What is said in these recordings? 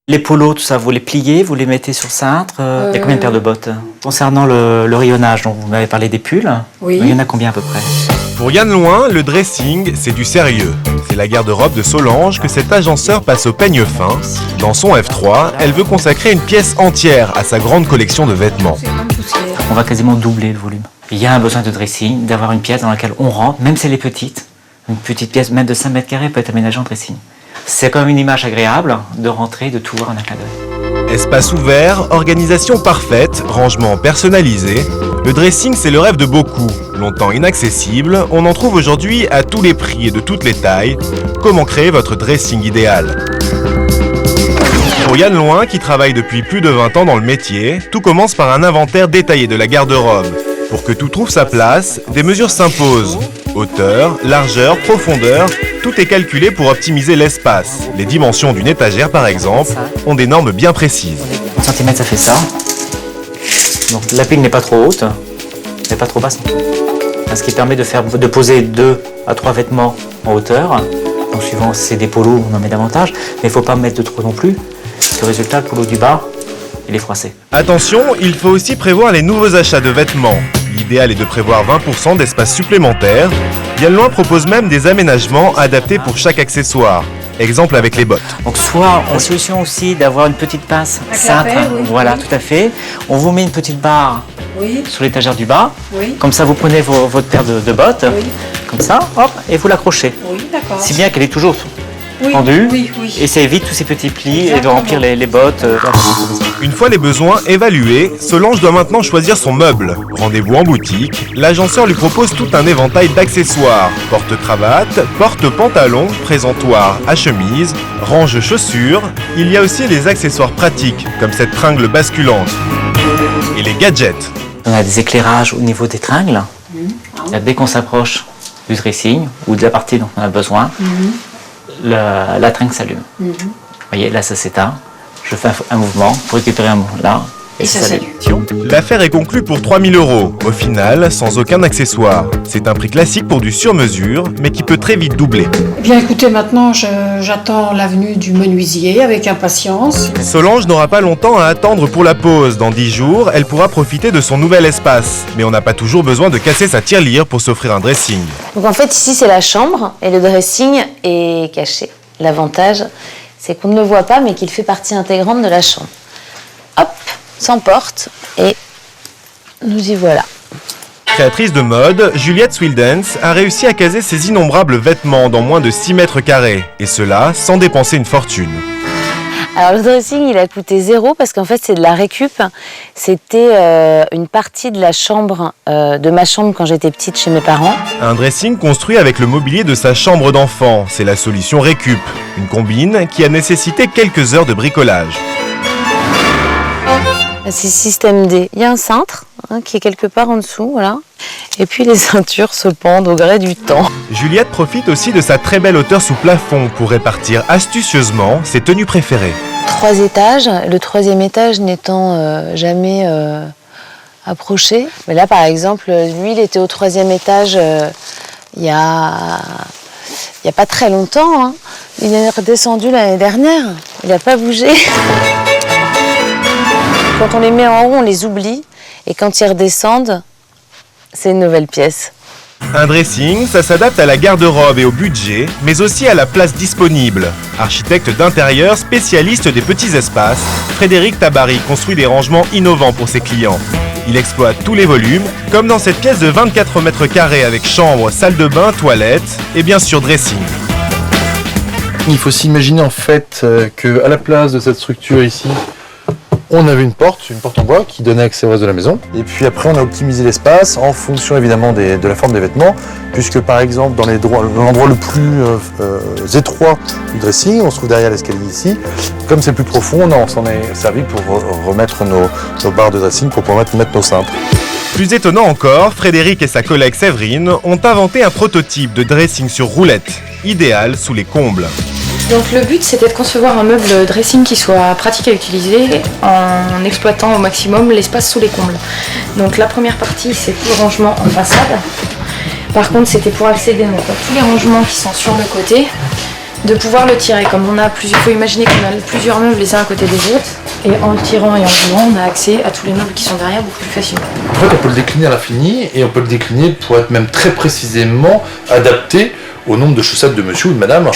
Les polos, tout ça, vous les pliez, vous les mettez sur cintre. Il y a combien de paires de bottes? Concernant le rayonnage, dont vous m'avez parlé des pulls, Oui. il y en a combien à peu près? Pour Yann Loin, le dressing, c'est du sérieux. C'est la garde-robe de Solange que cet agenceur passe au peigne fin. Dans son F3, elle veut consacrer une pièce entière à sa grande collection de vêtements. On va quasiment doubler le volume. Il y a un besoin de dressing, d'avoir une pièce dans laquelle on rentre, même si elle est petite. Une petite pièce, même de 5 mètres carrés, peut être aménagée en dressing. C'est quand même une image agréable de rentrer, de tout voir en un clin d'œil. Espace ouvert, organisation parfaite, rangement personnalisé. Le dressing, c'est le rêve de beaucoup. Longtemps inaccessible, on en trouve aujourd'hui à tous les prix et de toutes les tailles. Comment créer votre dressing idéal? Pour Yann Loin, qui travaille depuis plus de 20 ans dans le métier, tout commence par un inventaire détaillé de la garde-robe. Pour que tout trouve sa place, des mesures s'imposent. Hauteur, largeur, profondeur, tout est calculé pour optimiser l'espace. Les dimensions d'une étagère, par exemple, ont des normes bien précises. 30 cm, ça fait ça. Donc la pile n'est pas trop haute, mais pas trop basse. Ce qui permet de poser 2 à 3 vêtements en hauteur. Donc suivant si c'est des polos, on en met davantage, mais il ne faut pas mettre de trop non plus. Parce que résultat, le polo du bas, il est froissé. Attention, il faut aussi prévoir les nouveaux achats de vêtements. L'idéal est de prévoir 20% d'espace supplémentaire. Yann Loin propose même des aménagements adaptés pour chaque accessoire. Exemple avec les bottes. Donc soit la solution aussi d'avoir une petite pince cintre, oui, voilà, oui. tout à fait. On vous met une petite barre Oui, sur l'étagère du bas. oui, Comme ça, vous prenez votre paire de bottes, oui, comme ça, hop, et vous l'accrochez. oui, d'accord. Si bien qu'elle est toujours Oui, tendue, oui, oui. et ça évite tous ces petits plis et de Exactement. remplir les bottes. Une fois les besoins évalués, Solange doit maintenant choisir son meuble. Rendez-vous en boutique. L'agenceur lui propose tout un éventail d'accessoires. Porte-cravate, porte-pantalon, présentoir à chemise, range chaussures. Il y a aussi les accessoires pratiques, comme cette tringle basculante. Et les gadgets. On a des éclairages au niveau des tringles. Là, dès qu'on s'approche du dressing ou de la partie dont on a besoin, la tringle s'allume. Vous voyez, là ça s'éteint. Je fais un mouvement pour récupérer un mouvement là. Et ça s'allume. L'affaire est conclue pour 3 000 €, au final sans aucun accessoire. C'est un prix classique pour du sur-mesure, mais qui peut très vite doubler. Eh bien écoutez, maintenant j'attends la venue du menuisier avec impatience. Solange n'aura pas longtemps à attendre pour la pause. Dans 10 jours, elle pourra profiter de son nouvel espace. Mais on n'a pas toujours besoin de casser sa tirelire pour s'offrir un dressing. Donc en fait ici c'est la chambre et le dressing est caché. L'avantage c'est qu'on ne le voit pas mais qu'il fait partie intégrante de la chambre. Hop, s'emporte et nous y voilà. Créatrice de mode, Juliette Swildens a réussi à caser ses innombrables vêtements dans moins de 6 mètres carrés. Et cela sans dépenser une fortune. Alors le dressing il a coûté 0 parce qu'en fait c'est de la récup. C'était une partie de la chambre, de ma chambre quand j'étais petite chez mes parents. Un dressing construit avec le mobilier de sa chambre d'enfant. C'est la solution récup. Une combine qui a nécessité quelques heures de bricolage. C'est système D. Il y a un cintre qui est quelque part en dessous, voilà. Et puis les ceintures se pendent au gré du temps. Juliette profite aussi de sa très belle hauteur sous plafond pour répartir astucieusement ses tenues préférées. 3 étages, le 3e étage n'étant jamais approché. Mais là par exemple, lui il était au 3e étage il y a pas très longtemps. Hein. Il est redescendu l'année dernière, il n'a pas bougé. Quand on les met en haut, on les oublie. Et quand ils redescendent, c'est une nouvelle pièce. Un dressing, ça s'adapte à la garde-robe et au budget, mais aussi à la place disponible. Architecte d'intérieur, spécialiste des petits espaces, Frédéric Tabary construit des rangements innovants pour ses clients. Il exploite tous les volumes, comme dans cette pièce de 24 mètres carrés avec chambre, salle de bain, toilette et bien sûr dressing. Il faut s'imaginer en fait qu'à la place de cette structure ici, on avait une porte en bois qui donnait accès au reste de la maison. Et puis après, on a optimisé l'espace en fonction évidemment de la forme des vêtements, puisque par exemple, dans l'endroit le plus étroit du dressing, on se trouve derrière l'escalier ici. Comme c'est plus profond, on s'en est servi pour remettre nos barres de dressing pour pouvoir mettre nos cintres. Plus étonnant encore, Frédéric et sa collègue Séverine ont inventé un prototype de dressing sur roulette, idéal sous les combles. Donc le but c'était de concevoir un meuble dressing qui soit pratique à utiliser en exploitant au maximum l'espace sous les combles. Donc la première partie c'est tout le rangement en façade. Par contre c'était pour accéder donc, à tous les rangements qui sont sur le côté. de pouvoir le tirer. Comme il faut imaginer qu'on a plusieurs meubles les uns à côté des autres, et en le tirant et en le jouant, on a accès à tous les meubles qui sont derrière beaucoup plus facilement. En fait, on peut le décliner à l'infini et on peut le décliner pour être même très précisément adapté au nombre de chaussettes de monsieur ou de madame.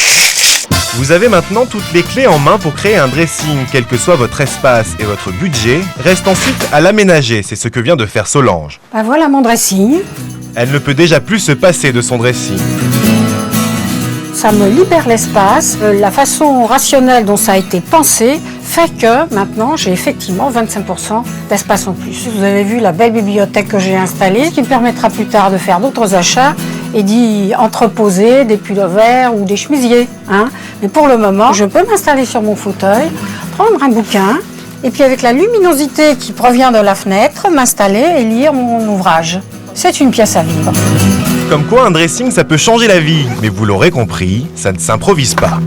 Vous avez maintenant toutes les clés en main pour créer un dressing, quel que soit votre espace et votre budget. Reste ensuite à l'aménager, c'est ce que vient de faire Solange. Ben voilà mon dressing. Elle ne peut déjà plus se passer de son dressing. Ça me libère l'espace. La façon rationnelle dont ça a été pensé fait que maintenant j'ai effectivement 25% d'espace en plus. Vous avez vu la belle bibliothèque que j'ai installée, qui me permettra plus tard de faire d'autres achats et d'y entreposer des pullovers ou des chemisiers. Mais pour le moment, je peux m'installer sur mon fauteuil, prendre un bouquin et puis avec la luminosité qui provient de la fenêtre, m'installer et lire mon ouvrage. C'est une pièce à vivre. Comme quoi un dressing ça peut changer la vie, mais vous l'aurez compris, ça ne s'improvise pas.